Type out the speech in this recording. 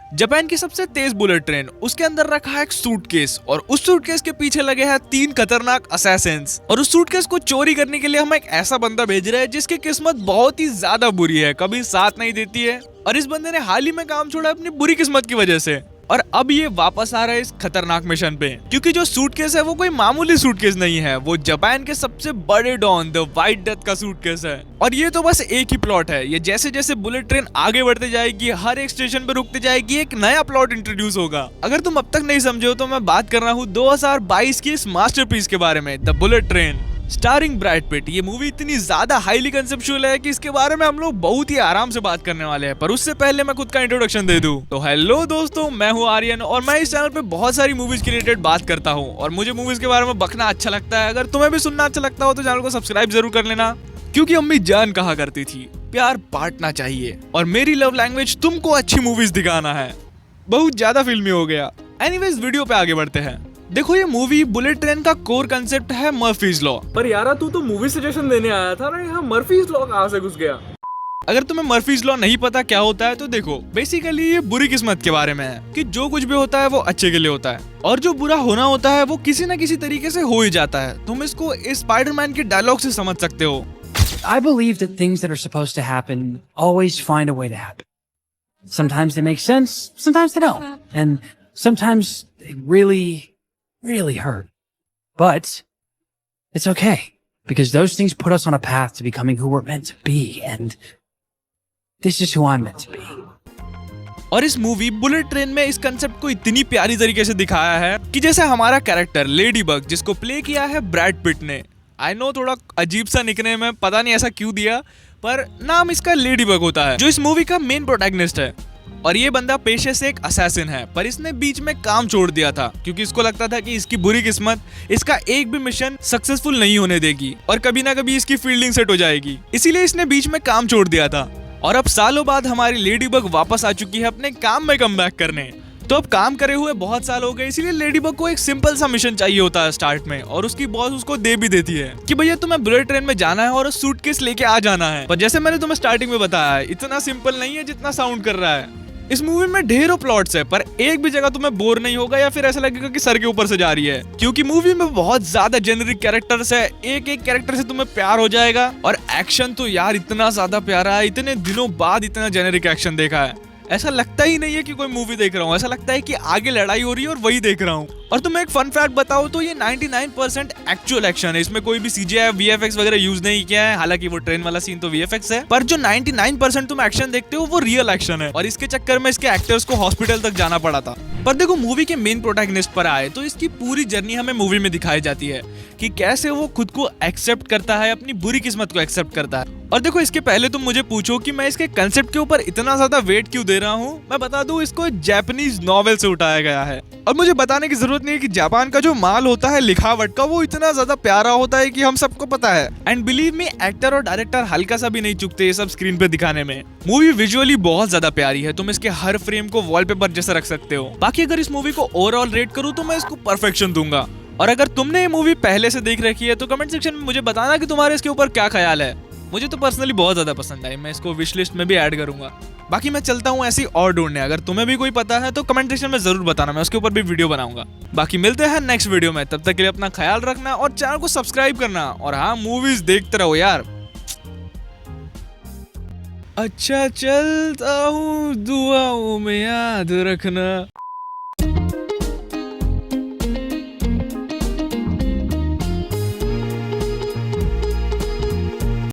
Japan की सबसे तेज bullet train, उसके अंदर रखा है एक सूटकेस और उस सूटकेस के पीछे लगे हैं 3 खतरनाक असैसिन्स और उस सूटकेस को चोरी करने के लिए हम एक ऐसा बंदा भेज रहे हैं जिसकी किस्मत बहुत ही ज्यादा बुरी है, कभी साथ नहीं देती है और इस बंदे ने हाल ही में काम छोड़ा अपनी बुरी किस्मत की वजह से और अब ये वापस आ रहा है इस खतरनाक मिशन पे, क्योंकि जो सूटकेस है वो कोई मामूली सूटकेस नहीं है, वो जापान के सबसे बड़े डॉन द व्हाइट डेथ का सूटकेस है। और ये तो बस एक ही प्लॉट है, ये जैसे जैसे बुलेट ट्रेन आगे बढ़ते जाएगी, हर एक स्टेशन पे रुकते जाएगी, एक नया प्लॉट इंट्रोड्यूस होगा। अगर तुम अब तक नहीं समझे हो तो मैं बात कर रहा हूँ 2022 की इस मास्टरपीस के बारे में, the bullet train starring Brad Pitt. ये मूवी इतनी ज्यादा हाईली कंसेप्चुअल है कि इसके बारे में हम लोग बहुत ही आराम से बात करने वाले हैं, पर उससे पहले मैं खुद का इंट्रोडक्शन दे दूं। तो हेलो दोस्तों, मैं हूं आर्यन और मैं इस चैनल पे बहुत सारी मूवीज के रिलेटेड बात करता हूं और मुझे मूवीज के बारे में बकना अच्छा लगता है। अगर तुम्हें भी सुनना अच्छा लगता हो तो चैनल को सब्सक्राइब जरूर कर लेना, क्योंकि अम्मी जान कहा करती थी प्यार बांटना चाहिए और मेरी लव लैंग्वेज तुमको अच्छी मूवीज दिखाना है। बहुत ज्यादा फिल्मी हो गया। एनीवेज, वीडियो पे आगे बढ़ते हैं। देखो, ये मूवी बुलेट ट्रेन का कोर कंसेप्ट है मर्फीज लॉ। पर यारा तू तो मूवी सजेशन देने आया था ना, यहाँ मर्फीज लॉ कहाँ से घुस गया? अगर तुम्हें मर्फीज लॉ नहीं पता क्या होता है तो देखो, बेसिकली ये बुरी किस्मत के बारे में है कि जो कुछ भी होता है वो अच्छे के लिए होता है और जो बुरा होना होता है वो किसी न किसी तरीके से हो ही जाता है। तुम इसको इस स्पाइडरमैन के डायलॉग से समझ सकते हो। I believe that things that are supposed to happen always find a way to happen. Sometimes they make sense, sometimes they don't. And sometimes they really hurt. But it's okay, because those things put us on a path to becoming who we're meant to be, and this is who I'm meant to be. और इस movie bullet train में इस concept को इतनी प्यारी तरीके से दिखाया है कि जैसे हमारा कैरेक्टर लेडी बग, जिसको प्ले किया है ब्रैड पिट ने। आई नो थोड़ा अजीब सा निकनेम है, पता नहीं ऐसा क्यों दिया, पर नाम इसका लेडी बग होता है, जो इस मूवी का मेन प्रोटैगनिस्ट है। और ये बंदा पेशे से एक असैसिन है, पर इसने बीच में काम छोड़ दिया था क्योंकि इसको लगता था कि इसकी बुरी किस्मत इसका एक भी मिशन सक्सेसफुल नहीं होने देगी और कभी ना कभी इसकी फील्डिंग सेट हो जाएगी, इसीलिए इसने बीच में काम छोड़ दिया था। और अब सालों बाद हमारी लेडी बग वापस आ चुकी है अपने काम में कमबैक करने। तो अब काम करे हुए बहुत साल हो गए, इसीलिए लेडी बग को एक सिंपल सा मिशन चाहिए होता है स्टार्ट में, और उसकी बॉस उसको दे भी देती है कि भैया तुम्हें बुलेट ट्रेन में जाना है और सूटकेस लेके आ जाना है। पर जैसे मैंने तुम्हें स्टार्टिंग में बताया है, इतना सिंपल नहीं है जितना साउंड कर रहा है। इस मूवी में ढेरों प्लॉट्स है, पर एक भी जगह तुम्हें बोर नहीं होगा या फिर ऐसा लगेगा कि सर के ऊपर से जा रही है, क्योंकि मूवी में बहुत ज्यादा जेनरिक कैरेक्टर्स है। एक एक कैरेक्टर से तुम्हें प्यार हो जाएगा और एक्शन तो यार इतना ज्यादा प्यारा है। इतने दिनों बाद इतना जेनरिक एक्शन देखा है, ऐसा लगता ही नहीं है कि कोई मूवी देख रहा हूँ, ऐसा लगता है कि आगे लड़ाई हो रही है और वही देख रहा हूँ। और तुम्हें एक फन फैक्ट बताओ तो ये 99% एक्चुअल एक्शन है, इसमें कोई भी CGI VFX वगैरह यूज नहीं किया है। हालांकि वो ट्रेन वाला सीन तो VFX है, पर जो 99% तुम एक्शन देखते हो वो रियल एक्शन है और इसके चक्कर में इसके एक्टर्स को हॉस्पिटल तक जाना पड़ा था। पर देखो, मूवी के मेन प्रोटैगनिस्ट पर आए तो इसकी पूरी जर्नी हमें मूवी में दिखाई जाती है कि कैसे वो खुद को एक्सेप्ट करता है, अपनी बुरी किस्मत को एक्सेप्ट करता है। और देखो, इसके पहले तुम मुझे पूछो कि मैं इसके कंसेप्ट के ऊपर इतना ज्यादा वेट क्यों दे रहा हूँ, मैं बता दूं, इसको जापानीज नॉवेल से उठाया गया है। और मुझे बताने की जरूरत नहीं है कि जापान का जो माल होता है लिखावट का, वो इतना ज्यादा प्यारा होता है कि हम सबको पता है। एंड बिलीव मी, एक्टर और डायरेक्टर हल्का सा भी नहीं चुकते ये सब स्क्रीन पे दिखाने में। मूवी विजुअली बहुत ज्यादा प्यारी है, तुम इसके हर फ्रेम को वॉलपेपर जैसा रख सकते हो। बाकी अगर इस मूवी को ओवरऑल रेट करूँ तो मैं इसको परफेक्शन दूंगा। और अगर तुमने ये मूवी पहले से देख रखी है तो कमेंट सेक्शन में मुझे बताना कि तुम्हारे इसके ऊपर क्या ख्याल है। मुझे तो पर्सनली बहुत ज्यादा पसंद आई, मैं इसको विश लिस्ट में भी ऐड करूंगा। बाकी मैं चलता हूँ ऐसी और ढूंढने, अगर तुम्हें भी कोई पता है तो कमेंट सेक्शन में जरूर बताना, मैं उसके ऊपर भी वीडियो बनाऊंगा। बाकी मिलते हैं नेक्स्ट वीडियो में, तब तक के लिए अपना ख्याल रखना और चैनल को सब्सक्राइब करना, और हाँ, मूवीज देखते रहो यार। अच्छा चलता हूँ, दुआओं में याद रखना।